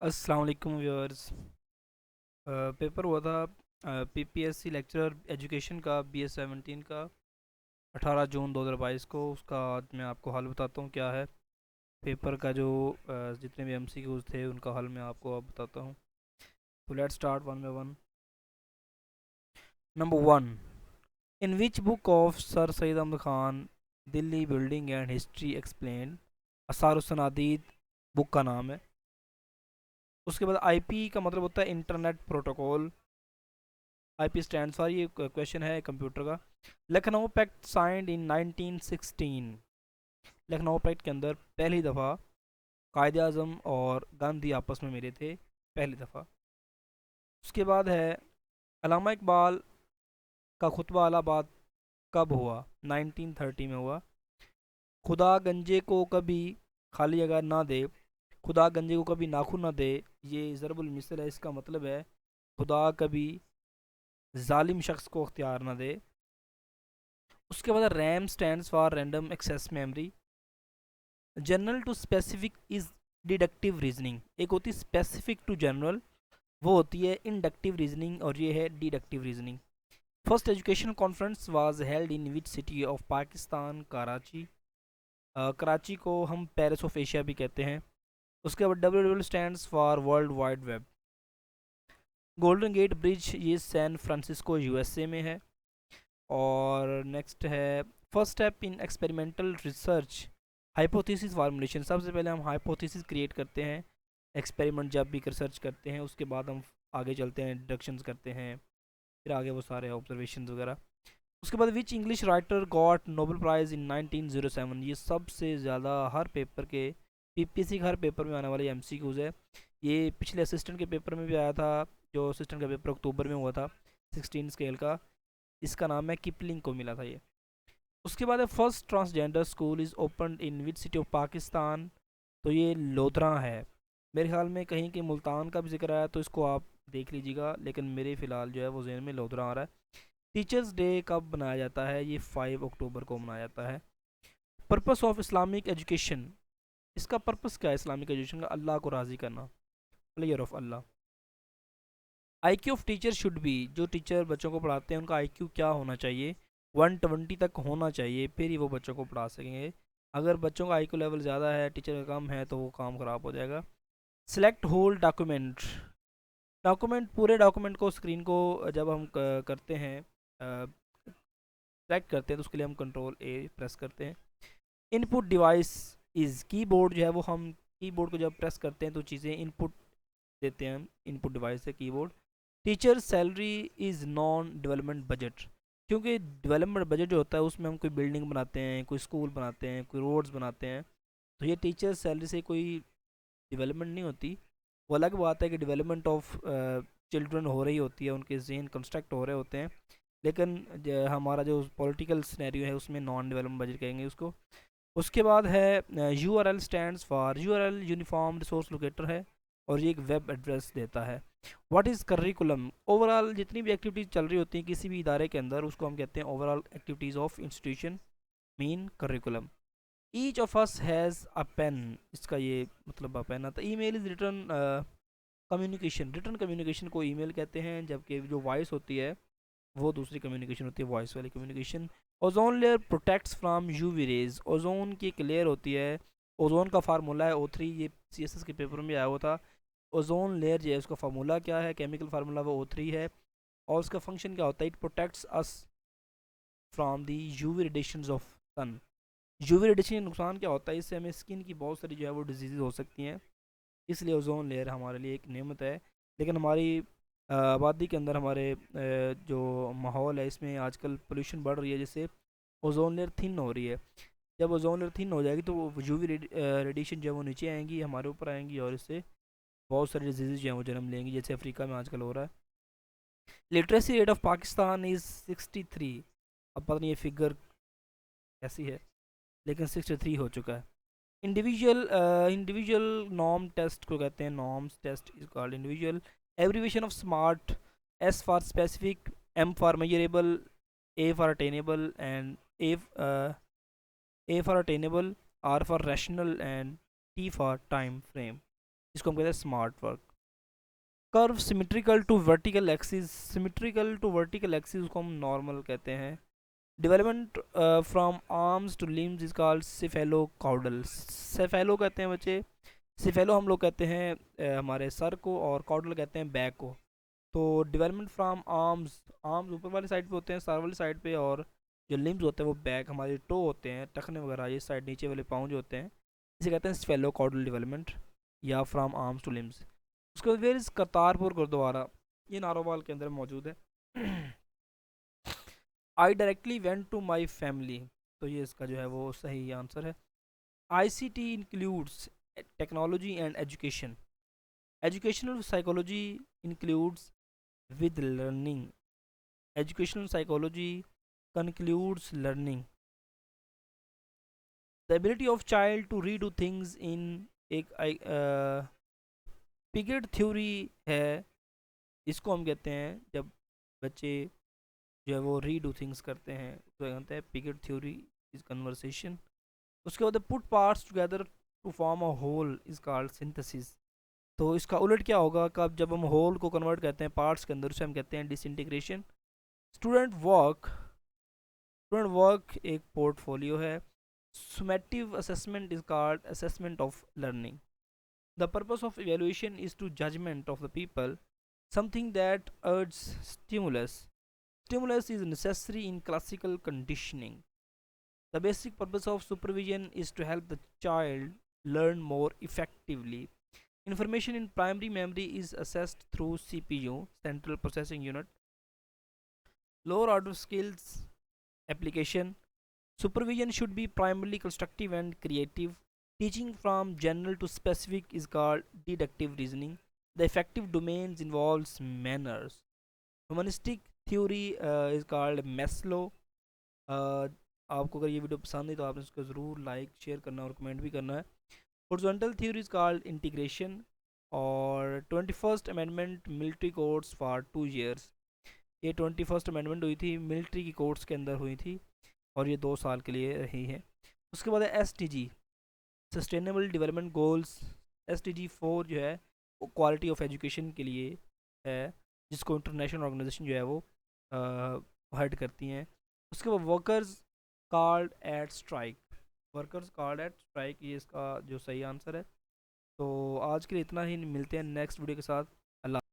अस्सलाम वालेकुम viewers. Paper हुआ था पीपीएससी लेक्चरर एजुकेशन का BS 17 का 18 जून 2022 को। उसका आज मैं आपको हल बताता हूँ क्या है। पेपर का जो जितने भी MCQs थे उनका हल मैं आपको अब बताता हूँ। तो let's start one by one. Number one, in which book of Sir Syed Ahmed Khan Delhi building and history explain. Asarussanadid book का नाम है। उसके बाद IP का मतलब होता है internet protocol. IP stand for, ये क्वेश्चन है कंप्यूटर का। Lucknow pact signed in 1916। Lucknow pact के अंदर पहली दफ़ा कायदे आज़म और गांधी आपस में मिले थे, पहली दफ़ा। उसके बाद है अलामा इकबाल का खुतबा इलाहाबाद कब हुआ? 1930 में हुआ। खुदा गंजे को कभी खाली जगह ना दे, खुदा गंजे को कभी नाखून ना दे, ये ज़रबुल मिसल है। इसका मतलब है खुदा कभी जालिम शख्स को अख्तियार ना दे। उसके बाद RAM stands for random access memory. General to specific is deductive reasoning. एक होती है स्पेसिफिक टू जनरल, वो होती है इंडक्टिव रीजनिंग, और ये है deductive reasoning. First education conference was held in which city of Pakistan? Karachi. Karachi को हम पेरिस ऑफ एशिया भी कहते हैं। उसके बाद WWW stands for world wide web. Golden gate bridge ये सैन फ्रांसिस्को USA में है। और नेक्स्ट है first step in experimental research hypothesis formulation. सबसे पहले हम हाइपोथेसिस क्रिएट करते हैं एक्सपेरिमेंट जब भी रिसर्च करते हैं। उसके बाद हम आगे चलते हैं, डिडक्शंस करते हैं, फिर आगे वो सारे ऑब्जर्वेशन वगैरह। उसके बाद which English writer got Nobel prize in 1907। ये सबसे ज़्यादा हर पेपर के PPSC के हर पेपर में आने वाले MCQs है। ये पिछले असिस्टेंट के पेपर में भी आया था, जो असिस्टेंट का पेपर अक्टूबर में हुआ था 16 स्केल का। इसका नाम है, किपलिंग को मिला था ये। उसके बाद है first transgender school is open in which city of Pakistan. तो ये लोधरा है। मेरे ख्याल में कहीं के मुल्तान का भी जिक्र आया, तो इसको आप देख लीजिएगा, लेकिन मेरे फ़िलहाल जो है वो जहन में लोधरा आ रहा है। टीचर्स डे कब मनाया जाता है? ये 5 अक्टूबर को मनाया जाता है। पर्पस ऑफ इस्लामिक एजुकेशन, इसका पर्पस क्या है इस्लामिक एजुकेशन का? अल्लाह को राज़ी करना, player of Allah. IQ of teacher should be, जो टीचर बच्चों को पढ़ाते हैं उनका IQ क्या होना चाहिए? 120 तक होना चाहिए, फिर ही वो बच्चों को पढ़ा सकेंगे। अगर बच्चों का IQ लेवल ज़्यादा है, टीचर का कम है, तो वो काम ख़राब हो जाएगा। Select whole document. डॉक्यूमेंट, पूरे डॉक्यूमेंट को, स्क्रीन को जब हम करते हैं, सेलेक्ट करते हैं, तो उसके लिए हम Ctrl A प्रेस करते हैं। इनपुट डिवाइस इज़, कीबोर्ड जो है वो हम कीबोर्ड को जब प्रेस करते हैं तो चीज़ें इनपुट देते हैं हम, इनपुट डिवाइस है keyboard. Teacher salary is non development budget, क्योंकि डेवलपमेंट बजट जो होता है उसमें हम कोई बिल्डिंग बनाते हैं, कोई स्कूल बनाते हैं, कोई रोड्स बनाते हैं, तो ये टीचर सैलरी से कोई डेवलपमेंट नहीं होती। वो अलग बात है कि डेवलपमेंट ऑफ चिल्ड्रन हो रही होती है, उनके जहन कंस्ट्रक्ट हो रहे होते हैं, लेकिन हमारा जो पॉलिटिकल सिनेरियो है उसमें नॉन डेवलपमेंट बजट कहेंगे उसको। उसके बाद है URL stands for, URL uniform resource locator है, और ये एक वेब एड्रेस देता है। What is curriculum? ओवरऑल जितनी भी एक्टिविटीज़ चल रही होती हैं किसी भी इदारे के अंदर, उसको हम कहते हैं overall activities of institution, mean curriculum. Each of us has a pen, इसका ये मतलब पेन आता है। Email is written communication, written communication को ईमेल कहते हैं, जबकि जो वॉइस होती है वो दूसरी कम्युनिकेशन होती है, वॉइस वाली communication. Ozone layer protects from UV rays, ozone की एक लेयर होती है, ओजोन का फार्मूला है O3, ये CSS के पेपर में आया हुआ था। ओजोन लेयर जो है उसका फार्मूला क्या है, केमिकल फार्मूला वो O3 है, और उसका फंक्शन क्या होता है? It protects us from the UV radiations of sun. UV radiation का नुकसान क्या होता है? इससे हमें स्किन की बहुत सारी जो है वो डिजीज़ हो सकती हैं, इसलिए ओजोन लेयर हमारे लिए एक नेमत है। लेकिन हमारी आबादी के अंदर, हमारे जो माहौल है, इसमें आजकल पोल्यूशन बढ़ रही है, जिससे ओजोन लेयर थिन हो रही है। जब ओजोन लेयर थिन हो जाएगी तो UV रेडिएशन जो है वो नीचे आएंगी, हमारे ऊपर आएंगी, और इससे बहुत सारी डिजीज़ जो है वो जन्म लेंगी, जैसे अफ्रीका में आजकल हो रहा है। Literacy rate of Pakistan is 63। अब पता नहीं ये फिगर कैसी है, लेकिन 63 हो चुका है। इंडिविजुअल नॉर्म टेस्ट को कहते हैं, norms test is called individual. Abbreviation of SMART, S for specific, M for measurable, A for attainable, and A for attainable, R for rational, and T for time frame. इसको हम कहते हैं smart work. Curve symmetrical to vertical axis, symmetrical to vertical axis को हम normal कहते हैं। Development from arms to limbs is called cephalocaudal, cephalo कहते हैं बच्चे, सिफेलो हम लोग कहते हैं हमारे सर को, और कॉर्डल कहते हैं बैक को। तो डेवलपमेंट फ्रॉम आर्म्स, आर्म्स ऊपर वाली साइड पे होते हैं, सर वाली साइड पे, और जो लिम्स होते हैं वो बैक, हमारे टो होते हैं, टखने वगैरह ये साइड नीचे वाले पाँव जो होते हैं, इसे कहते हैं स्फेलो कॉर्डल डेवलपमेंट, या फ्रॉम आर्म्स टू लिम्स। उसके बाद वेयर इज करतारपुर गुरुद्वारा, ये नारोवाल के अंदर मौजूद है। I directly went to my family, तो ये इसका जो है वो सही आंसर है। I C T includes technology and education, educational psychology includes with learning, educational psychology concludes learning, the ability of child to redo things in एक Piaget theory है, इसको हम कहते हैं जब बच्चे जो है वो रीडू थिंग्स करते हैं, उसको कहते हैं पिगेट थ्योरी इज कन्वर्सेशन। उसके बाद put parts together to form a whole is called synthesis, तो इसका उलट क्या होगा, कब जब हम होल को कन्वर्ट करते हैं पार्ट्स के अंदर, उसे हम कहते हैं disintegration. Student work, student work एक पोर्टफोलियो है। Summative assessment is called assessment of learning. The purpose of evaluation is to judgment of the people, something that urges stimulus. Stimulus is necessary in classical conditioning. The basic purpose of supervision is to help the child learn more effectively. Information in primary memory is assessed through CPU, Central Processing Unit. Lower order skills application. Supervision should be primarily constructive and creative. Teaching from general to specific is called deductive reasoning. The effective domains involves manners. Humanistic theory is called Maslow. Uh, आपको अगर ये video पसंद है तो आपने इसको ज़रूर like share करना और कमेंट भी करना है। Horizontal theory is called integration. और 21st amendment military courts for 2 years, ये 21st अमेंडमेंट हुई थी मिलिट्री की कोर्ट्स के अंदर हुई थी, और ये 2 साल के लिए रही है। उसके बाद है S T G, sustainable development goals. S T G 4 जो है वो क्वालिटी ऑफ एजुकेशन के लिए है, जिसको इंटरनेशनल ऑर्गेनाइजेशन जो है वो हेड करती हैं। उसके बाद workers called eight strike, workers called eight strike, ये इसका जो सही आंसर है। तो आज के लिए इतना ही, मिलते हैं नेक्स्ट वीडियो के साथ। अल्लाह।